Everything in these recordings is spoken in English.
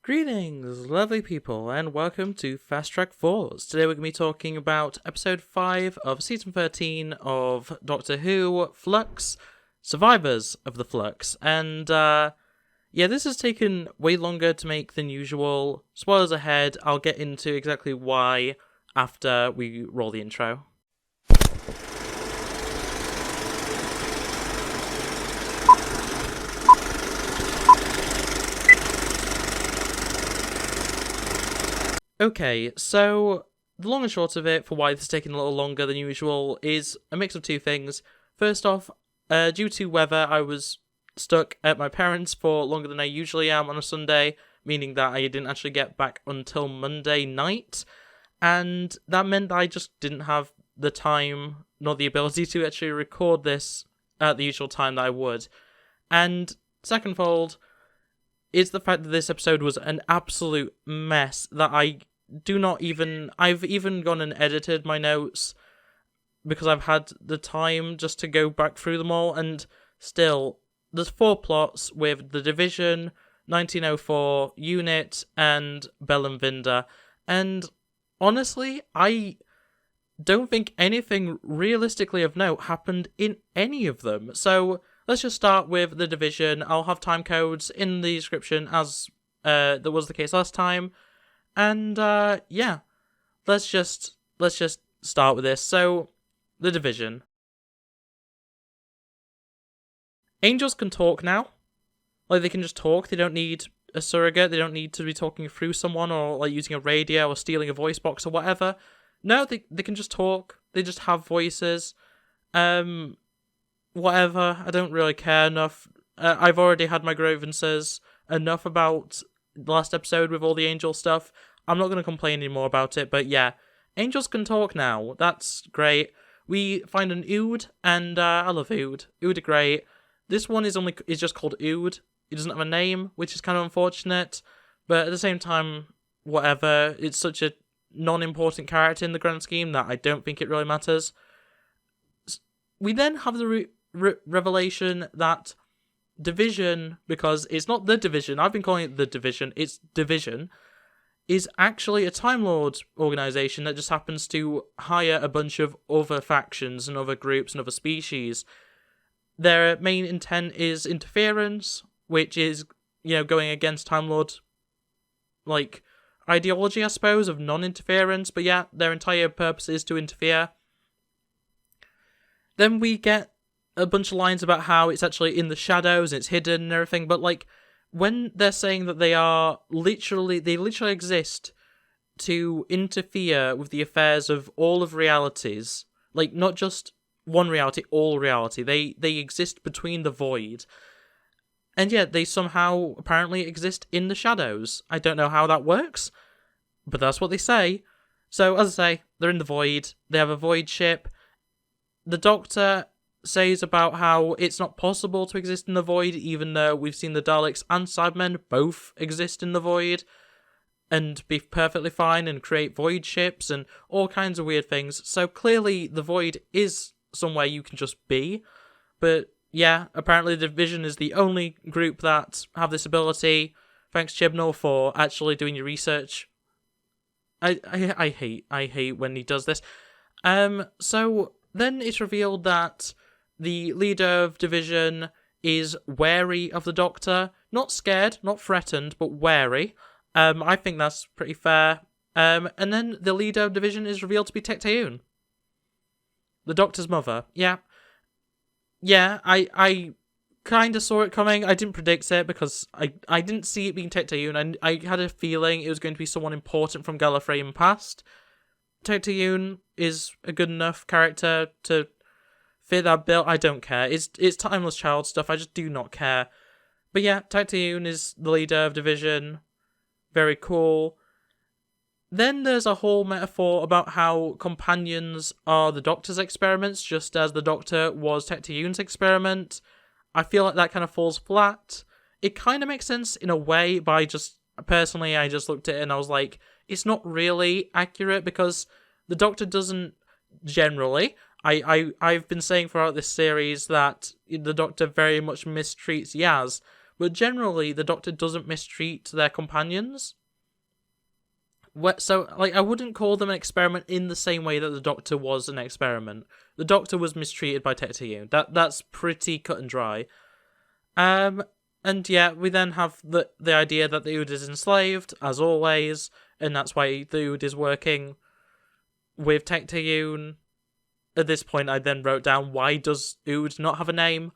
Greetings, lovely people, and welcome to Fast Track Force. Today we're going to be talking about episode 5 of season 13 of Doctor Who, Flux, Survivors of the Flux. And, this has taken way longer to make than usual. Spoilers ahead, I'll get into exactly why after we roll the intro. Okay, so the long and short of it, for why this is taking a little longer than usual, is a mix of two things. First off, due to weather, I was stuck at my parents' for longer than I usually am on a Sunday, meaning that I didn't actually get back until Monday night, and that meant that I just didn't have the time nor the ability to actually record this at the usual time that I would. And secondfold, is the fact that this episode was an absolute mess that I've even gone and edited my notes because I've had the time just to go back through them all, and still, there's 4 plots with The Division, 1904, U.N.I.T, and Bel Vinder, and honestly, I don't think anything realistically of note happened in any of them, so let's just start with The Division. I'll have time codes in the description as that was the case last time. And let's just start with this. So, The Division. Angels can talk now. Like, they can just talk. They don't need a surrogate. They don't need to be talking through someone or like using a radio or stealing a voice box or whatever. No, they can just talk. They just have voices. Whatever, I don't really care enough. I've already had my grievances enough about the last episode with all the angel stuff. I'm not going to complain anymore about it, but yeah, angels can talk now. That's great. We find an Ood, and I love Ood. Ood are great. This one is just called Ood. It doesn't have a name, which is kind of unfortunate, but at the same time, whatever. It's such a non-important character in the grand scheme that I don't think it really matters. We then have the revelation that Division, because it's not The Division, I've been calling it The Division, it's Division, is actually a Time Lord organisation that just happens to hire a bunch of other factions and other groups and other species. Their main intent is interference, which is, going against Time Lord, ideology, I suppose, of non-interference, but yeah, their entire purpose is to interfere. Then we get a bunch of lines about how it's actually in the shadows, and it's hidden and everything, but when they're saying that they literally exist to interfere with the affairs of all of realities, not just one reality, all reality, they exist between the void, and yet they somehow apparently exist in the shadows. I don't know how that works, but that's what they say. So, as I say, they're in the void, they have a void ship. The Doctor says about how it's not possible to exist in the void, even though we've seen the Daleks and Cybermen both exist in the void and be perfectly fine and create void ships and all kinds of weird things. So clearly the void is somewhere you can just be. But yeah, apparently the Division is the only group that have this ability. Thanks, Chibnall, for actually doing your research. I hate when he does this. So then it's revealed that the leader of Division is wary of the Doctor. Not scared, not threatened, but wary. I think that's pretty fair. And then the leader of Division is revealed to be Tecteun, the Doctor's mother. Yeah, I kind of saw it coming. I didn't predict it because I didn't see it being Tecteun, and I had a feeling it was going to be someone important from Gallifrey in past. Tecteun is a good enough character to fit that bill. I don't care. It's timeless child stuff. I just do not care. But yeah, Tecteun is the leader of Division. Very cool. Then there's a whole metaphor about how companions are the Doctor's experiments, just as the Doctor was Tecteun's experiment. I feel like that kind of falls flat. It kind of makes sense in a way, but I just looked at it and I was like, it's not really accurate because the Doctor doesn't generally. I've been saying throughout this series that the Doctor very much mistreats Yaz, but generally the Doctor doesn't mistreat their companions. So, I wouldn't call them an experiment in the same way that the Doctor was an experiment. The Doctor was mistreated by Tecteun. That's pretty cut and dry. And yeah, we then have the idea that the U.N.I.T is enslaved, as always, and that's why the U.N.I.T is working with Tecteun. At this point, I then wrote down, why does U.N.I.T not have a name?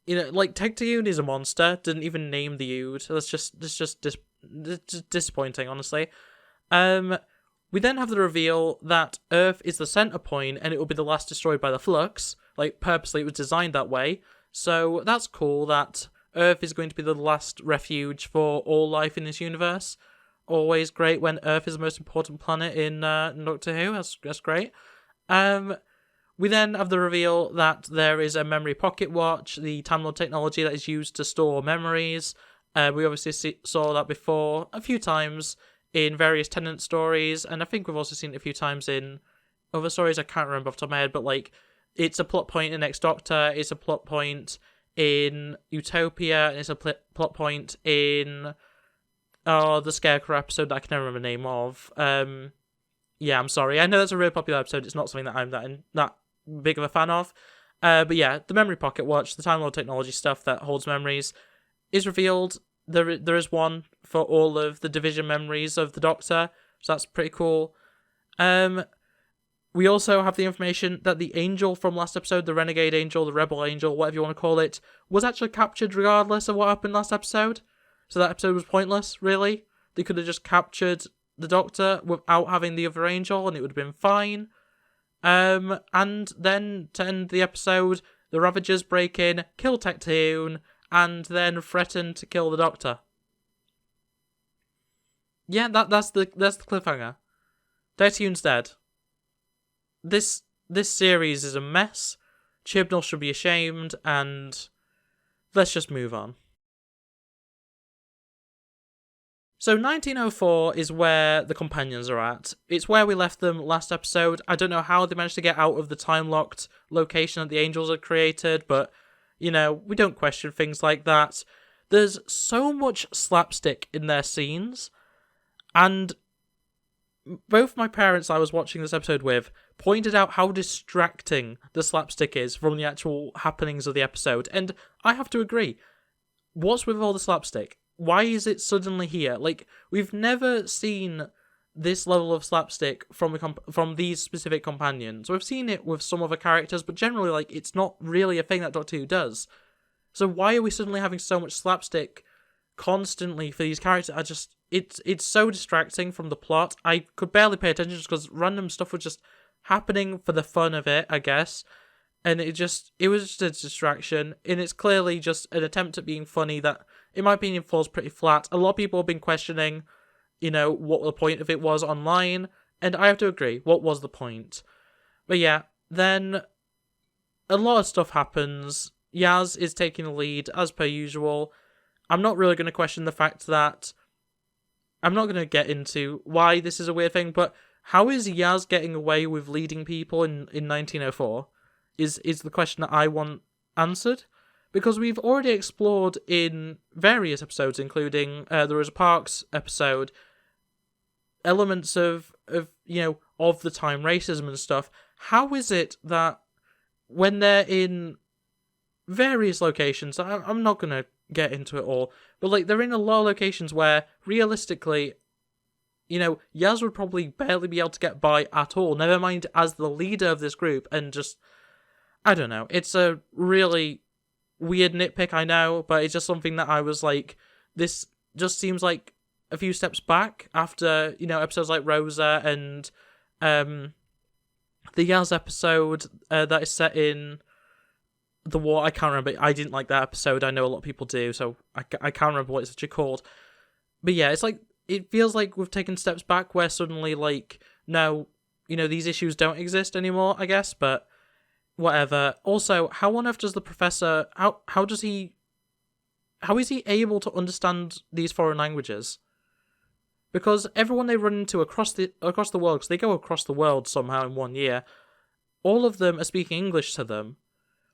Tecteun is a monster, didn't even name the U.N.I.T. That's just disappointing, honestly. We then have the reveal that Earth is the center point, and it will be the last destroyed by the Flux. Purposely, it was designed that way. So that's cool that Earth is going to be the last refuge for all life in this universe. Always great when Earth is the most important planet in Doctor Who. That's great. We then have the reveal that there is a memory pocket watch, the Time Lord technology that is used to store memories. We obviously saw that before a few times in various Tennant stories, and I think we've also seen it a few times in other stories. I can't remember off the top of my head, but it's a plot point in Next Doctor, it's a plot point in Utopia, and it's a plot point in the Scarecrow episode that I can never remember the name of. Yeah, I'm sorry. I know that's a really popular episode. It's not something that I'm that big of a fan of. But yeah, the memory pocket watch, the Time Lord technology stuff that holds memories, is revealed. There is one for all of the division memories of the Doctor, so that's pretty cool. We also have the information that the angel from last episode, the Renegade Angel, the Rebel Angel, whatever you want to call it, was actually captured regardless of what happened last episode. So that episode was pointless, really. They could have just captured the Doctor without having the other angel, and it would have been fine. And then, to end the episode, the Ravagers break in, kill Tecteun, and then threaten to kill the Doctor. Yeah, that's the cliffhanger. Tecteun's dead. This series is a mess. Chibnall should be ashamed, and let's just move on. So 1904 is where the companions are at. It's where we left them last episode. I don't know how they managed to get out of the time-locked location that the Angels had created, but, we don't question things like that. There's so much slapstick in their scenes, and both my parents I was watching this episode with pointed out how distracting the slapstick is from the actual happenings of the episode, and I have to agree. What's with all the slapstick? Why is it suddenly here? We've never seen this level of slapstick from these specific companions. We've seen it with some other characters, but generally, it's not really a thing that Doctor Who does. So why are we suddenly having so much slapstick constantly for these characters? It's so distracting from the plot. I could barely pay attention just because random stuff was just happening for the fun of it, I guess. And it was just a distraction, and it's clearly just an attempt at being funny that, in my opinion, falls pretty flat. A lot of people have been questioning, what the point of it was online, and I have to agree, what was the point? But yeah, then a lot of stuff happens. Yaz is taking the lead, as per usual. I'm not really going to question the fact that, I'm not going to get into why this is a weird thing, but how is Yaz getting away with leading people in 1904? Is the question that I want answered, because we've already explored in various episodes, including the Rosa Parks episode, elements of the time racism and stuff. How is it that when they're in various locations, I'm not going to get into it all, but they're in a lot of locations where realistically, Yaz would probably barely be able to get by at all, never mind as the leader of this group, and just, I don't know, it's a really weird nitpick, I know, but it's just something that I was this just seems like a few steps back after, episodes like Rosa and the Yaz episode that is set in the war. I can't remember. I didn't like that episode. I know a lot of people do, so I can't remember what it's actually called. But yeah, it's it feels like we've taken steps back where suddenly, no, these issues don't exist anymore, I guess, but whatever. Also, how on earth does the professor, how is he able to understand these foreign languages? Because everyone they run into across the world, because they go across the world somehow in 1 year, all of them are speaking English to them.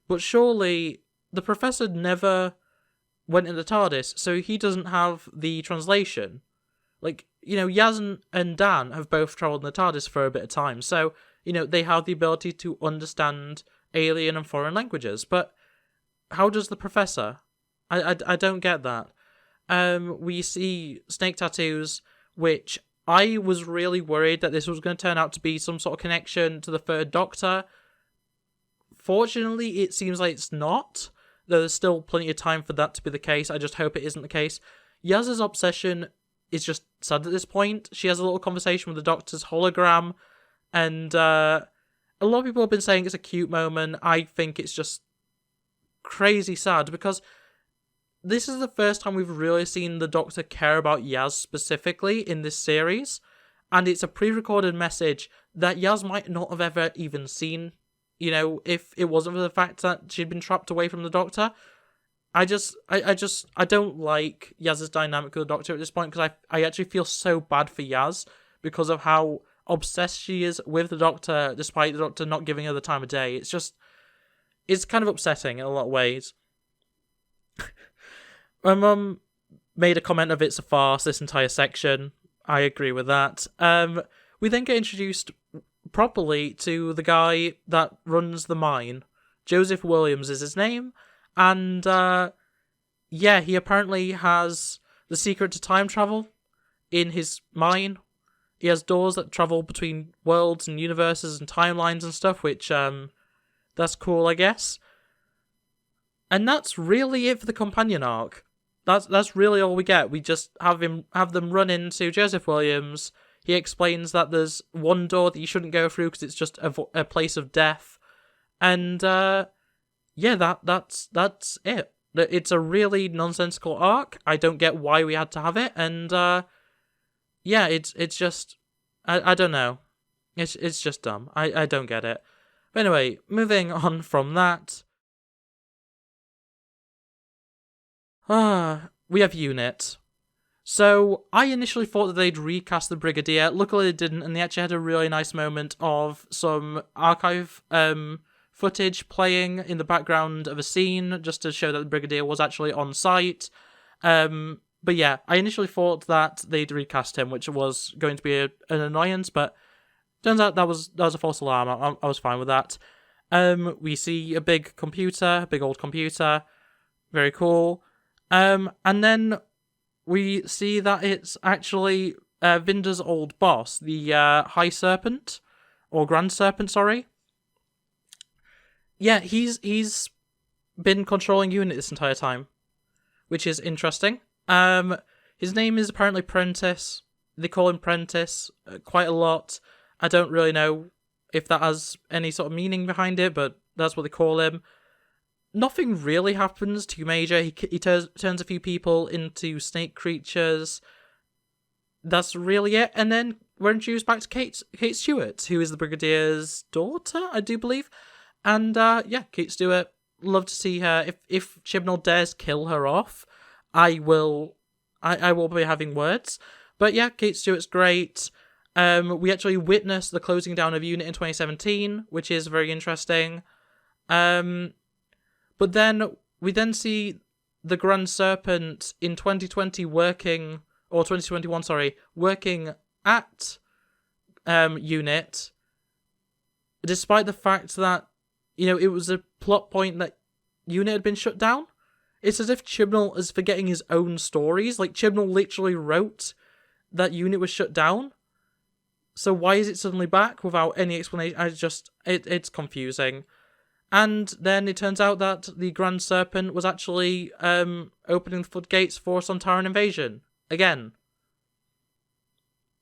But surely the professor never went in the TARDIS, so he doesn't have the translation. Like, Yaz and Dan have both travelled in the TARDIS for a bit of time, so, they have the ability to understand alien and foreign languages. But how does the Professor? I don't get that. We see snake tattoos, which I was really worried that this was going to turn out to be some sort of connection to the Third Doctor. Fortunately, it seems like it's not. Though there's still plenty of time for that to be the case. I just hope it isn't the case. Yaz's obsession is just sad at this point. She has a little conversation with the Doctor's hologram, and a lot of people have been saying it's a cute moment. I think it's just crazy sad, because this is the first time we've really seen the Doctor care about Yaz specifically in this series, and it's a pre-recorded message that Yaz might not have ever even seen, if it wasn't for the fact that she'd been trapped away from the Doctor. I don't like Yaz's dynamic with the Doctor at this point, because I actually feel so bad for Yaz because of how obsessed she is with the Doctor, despite the Doctor not giving her the time of day. It's kind of upsetting in a lot of ways. My mum made a comment of it's a farce, this entire section. I agree with that. We then get introduced properly to the guy that runs the mine. Joseph Williams is his name. And, he apparently has the secret to time travel in his mine. He has doors that travel between worlds and universes and timelines and stuff, which, that's cool, I guess. And that's really it for the companion arc. That's really all we get. We just have them run into Joseph Williams. He explains that there's one door that you shouldn't go through because it's just a place of death. And, that's it. It's a really nonsensical arc. I don't get why we had to have it. And, it's just... I don't know. It's just dumb. I don't get it. But anyway, moving on from that... we have U.N.I.T. So, I initially thought that they'd recast the Brigadier. Luckily they didn't, and they actually had a really nice moment of some archive footage playing in the background of a scene, just to show that the Brigadier was actually on site. But yeah, I initially thought that they'd recast him, which was going to be an annoyance, but turns out that was a false alarm. I was fine with that. We see a big old computer. Very cool. And then we see that it's actually Vinder's old boss, the High Serpent, or Grand Serpent, sorry. Yeah, he's been controlling U.N.I.T this entire time, which is interesting. His name is apparently Prentice. They call him Prentice quite a lot. I don't really know if that has any sort of meaning behind it, but that's what they call him. Nothing really happens too major. He turns a few people into snake creatures. That's really it. And then we're introduced back to Kate Stewart, who is the Brigadier's daughter, I do believe. And Kate Stewart, love to see her. If Chibnall dares kill her off, I will be having words. But yeah, Kate Stewart's great. We actually witnessed the closing down of U.N.I.T in 2017, which is very interesting. But then we see the Grand Serpent in 2021, working at U.N.I.T, despite the fact that, it was a plot point that U.N.I.T had been shut down. It's as if Chibnall is forgetting his own stories. Like, Chibnall literally wrote that U.N.I.T was shut down. So why is it suddenly back without any explanation? It's confusing. And then it turns out that the Grand Serpent was actually opening the floodgates for Sontaran invasion again.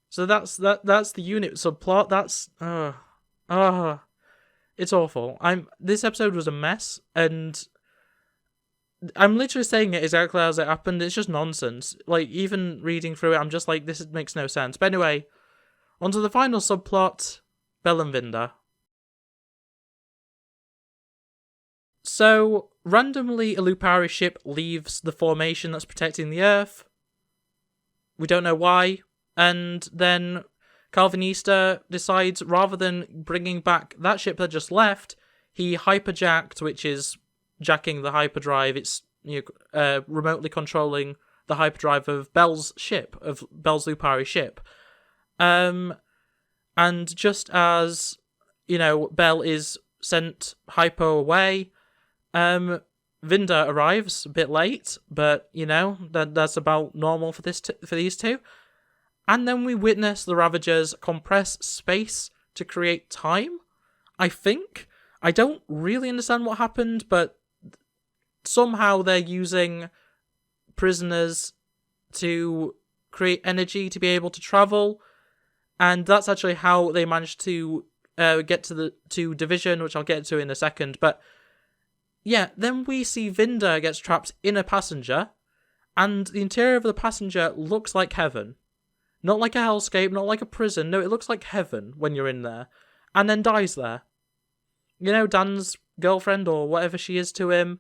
So that's the U.N.I.T subplot. That's it's awful. This episode was a mess, and I'm literally saying it exactly as it happened. It's just nonsense. Like, even reading through it, I'm just like, this makes no sense. But anyway, on to the final subplot, Bel and Vinder. So, randomly, a Lupari ship leaves the formation that's protecting the Earth. We don't know why. And then Calvinista decides, rather than bringing back that ship that just left, he hyperjacked, which is jacking the hyperdrive. It's remotely controlling the hyperdrive of Bel's ship, of Bel's Lupari ship. And just as, Bel is sent hypo away, Vinder arrives a bit late, but, that's about normal for these two. And then we witness the Ravagers compress space to create time, I think. I don't really understand what happened, but somehow they're using prisoners to create energy to be able to travel, and that's actually how they managed to get to Division, which I'll get to in a second. But yeah, then we see Vinder gets trapped in a passenger, and the interior of the passenger looks like heaven. Not like a hellscape, not like a prison. No, it looks like heaven when you're in there, and then dies there. Dan's girlfriend, or whatever she is to him,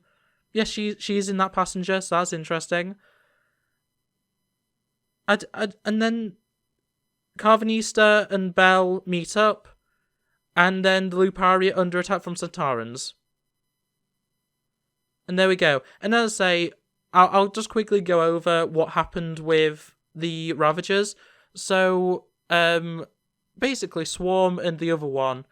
yeah, she's in that passenger, so that's interesting. And then Carvanista and Bel meet up, and then the Lupari are under attack from Centaurans. And there we go. And as I say, I'll just quickly go over what happened with the Ravagers. So, basically, Swarm and the other one,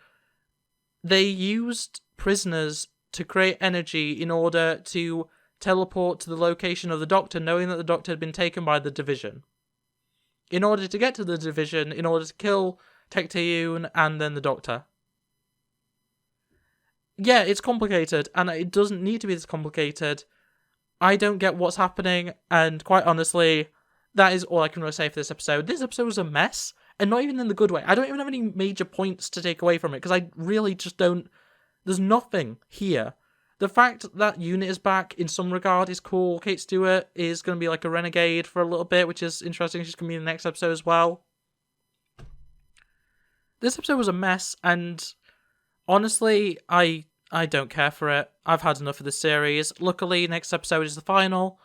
they used prisoners to create energy in order to teleport to the location of the Doctor, knowing that the Doctor had been taken by the Division. In order to get to the Division, in order to kill Tecteun and then the Doctor. Yeah, it's complicated, and it doesn't need to be this complicated. I don't get what's happening, and quite honestly, that is all I can really say for this episode. This episode was a mess, and not even in the good way. I don't even have any major points to take away from it, because I really just don't... There's nothing here. The fact that U.N.I.T is back in some regard is cool. Kate Stewart is going to be like a renegade for a little bit, which is interesting. She's going to be in the next episode as well. This episode was a mess, and honestly, I don't care for it. I've had enough of this series. Luckily, next episode is the final,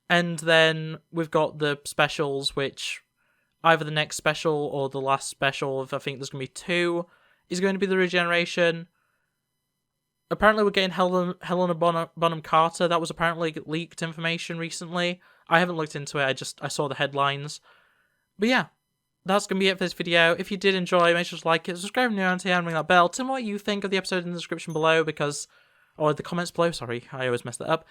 and then we've got the specials, which either the next special or the last special, I think there's going to be 2, is going to be the regeneration. Apparently we're getting Helena Bonham Carter. That was apparently leaked information recently. I haven't looked into it, I saw the headlines. But yeah, that's going to be it for this video. If you did enjoy, make sure to like it, subscribe if you're new and ring that bell. Tell me what you think of the episode in the description below, or the comments below, sorry, I always mess that up.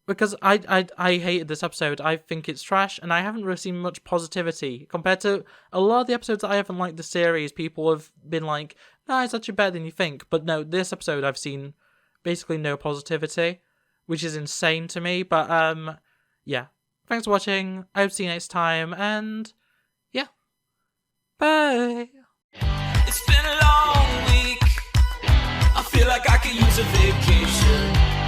Because I hated this episode. I think it's trash, and I haven't really seen much positivity. Compared to a lot of the episodes that I haven't liked the series, people have been like, no, it's actually better than you think. But no, this episode I've seen basically no positivity, which is insane to me. But yeah. Thanks for watching. I hope to see you next time, and yeah. Bye! It's been a long week. I feel like I could use a vacation.